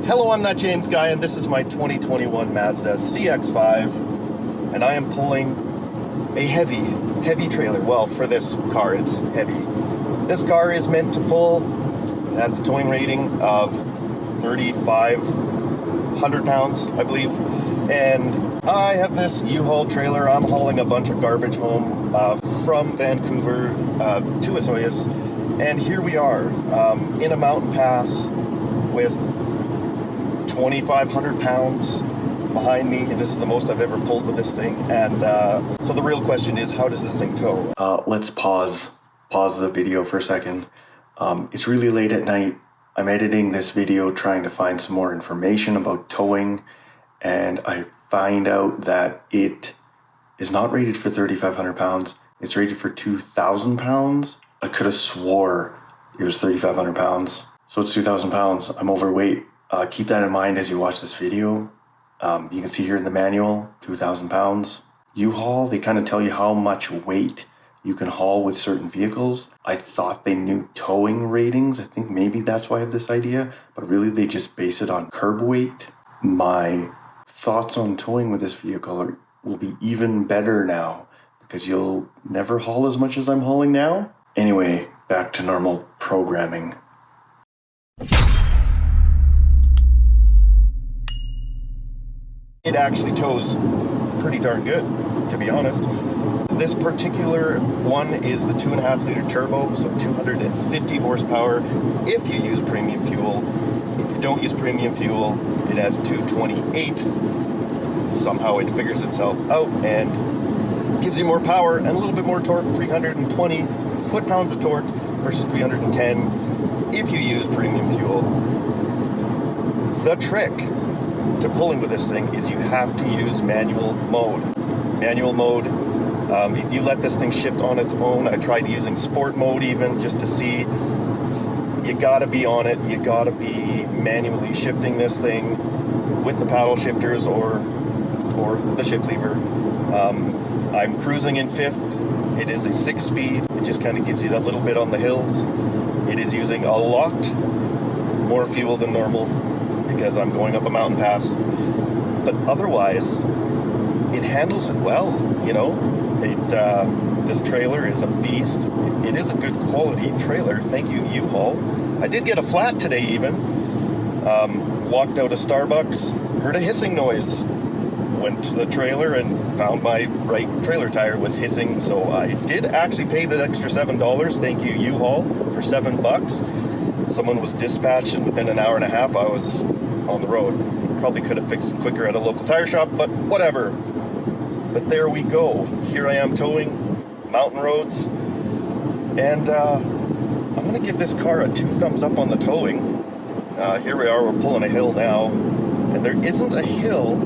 Hello, I'm that James guy, and this is my 2021 Mazda CX-5, and I am pulling a heavy trailer. Well, for this car, it's heavy. This car is meant to pull, it has a towing rating of 3,500 pounds, I believe, and I have this U-Haul trailer. I'm hauling a bunch of garbage home from Vancouver to Osoyoos, and here we are in a mountain pass with 2,500 pounds behind me. This is the most I've ever pulled with this thing, and so the real question is, how does this thing tow? Let's pause the video for a second. It's really late at night. I'm editing this video trying to find some more information about towing, and I find out that it is not rated for 3,500 pounds. It's rated for 2,000 pounds. I could have swore it was 3,500 pounds. So it's 2,000 pounds. I'm overweight. Keep that in mind as you watch this video. You can see here in the manual, 2,000 pounds. U-Haul, they kind of tell you how much weight you can haul with certain vehicles. I thought they knew towing ratings. I think maybe that's why I have this idea, but really they just base it on curb weight. My thoughts on towing with this vehicle will be even better now because you'll never haul as much as I'm hauling now. Anyway, back to normal programming. It actually tows pretty darn good, to be honest. This particular one is the 2.5 liter turbo, so 250 horsepower if you use premium fuel. If you don't use premium fuel, it has 228. Somehow it figures itself out and gives you more power and a little bit more torque, 320 foot-pounds of torque versus 310 if you use premium fuel. The trick to pulling with this thing is you have to use manual mode. Manual mode, if you let this thing shift on its own, I tried using sport mode even just to see, you gotta be on it, you gotta be manually shifting this thing with the paddle shifters or the shift lever. I'm cruising in 5th. It is a 6-speed. It just kind of gives you that little bit on the hills. It is using a lot more fuel than normal because I'm going up a mountain pass, but otherwise it handles it well, you know. This trailer is a beast. It is a good quality trailer. Thank you, U-Haul. I did get a flat today even. Walked out of Starbucks, heard a hissing noise, went to the trailer and found my right trailer tire was hissing, so I did actually pay the extra $7. Thank you, U-Haul, for $7. Someone was dispatched, and within an hour and a half I was on the road. Probably could have fixed it quicker at a local tire shop, but whatever. But there we go. Here I am towing mountain roads, and I'm gonna give this car a 2 thumbs up on the towing. Here we are, we're pulling a hill now, and there isn't a hill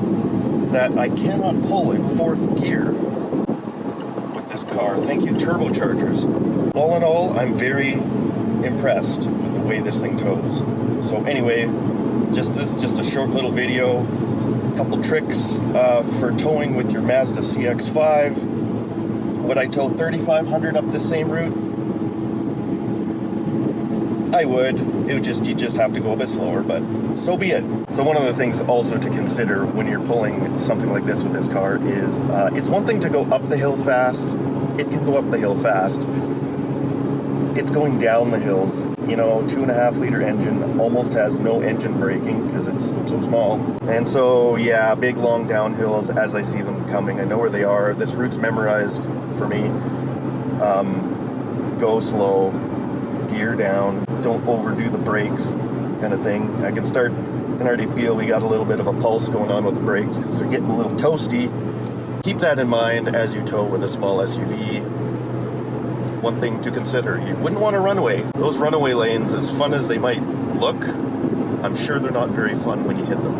that I cannot pull in 4th gear with this car. Thank you, turbochargers. All in all, I'm very impressed with the way this thing tows. So anyway, just a short little video, a couple tricks for towing with your Mazda CX-5. Would I tow 3,500 up the same route? I would. You just have to go a bit slower, but so be it. So one of the things also to consider when you're pulling something like this with this car is it's one thing to go up the hill fast. It can go up the hill fast. It's going down the hills. You know, 2.5 liter engine almost has no engine braking because it's so small. And so, yeah, big long downhills as I see them coming. I know where they are. This route's memorized for me. Go slow, gear down, don't overdo the brakes kind of thing. I can already feel we got a little bit of a pulse going on with the brakes because they're getting a little toasty. Keep that in mind as you tow with a small SUV. One thing to consider, you wouldn't want a runaway. Those runaway lanes, as fun as they might look, I'm sure they're not very fun when you hit them.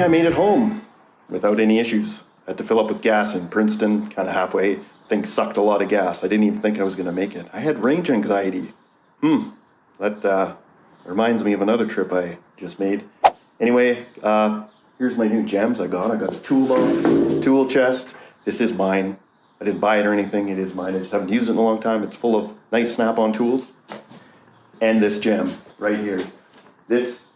Eventually I made it home without any issues. I had to fill up with gas in Princeton, kind of halfway. Thing sucked a lot of gas. I didn't even think I was going to make it. I had range anxiety. That reminds me of another trip I just made. Anyway, here's my new gems I got. I got a toolbox, tool chest. This is mine. I didn't buy it or anything. It is mine. I just haven't used it in a long time. It's full of nice snap-on tools. And this gem right here. This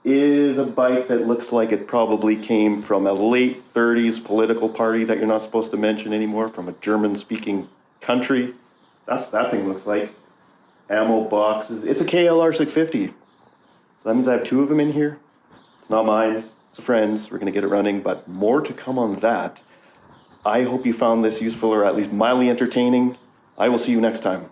is a bike that looks like it probably came from a late 30s political party that you're not supposed to mention anymore, from a German-speaking country. That's what that thing looks like. Ammo boxes. It's a KLR 650. So that means I have 2 of them in here. It's not mine. It's a friend's. We're going to get it running, but more to come on that. I hope you found this useful or at least mildly entertaining. I will see you next time.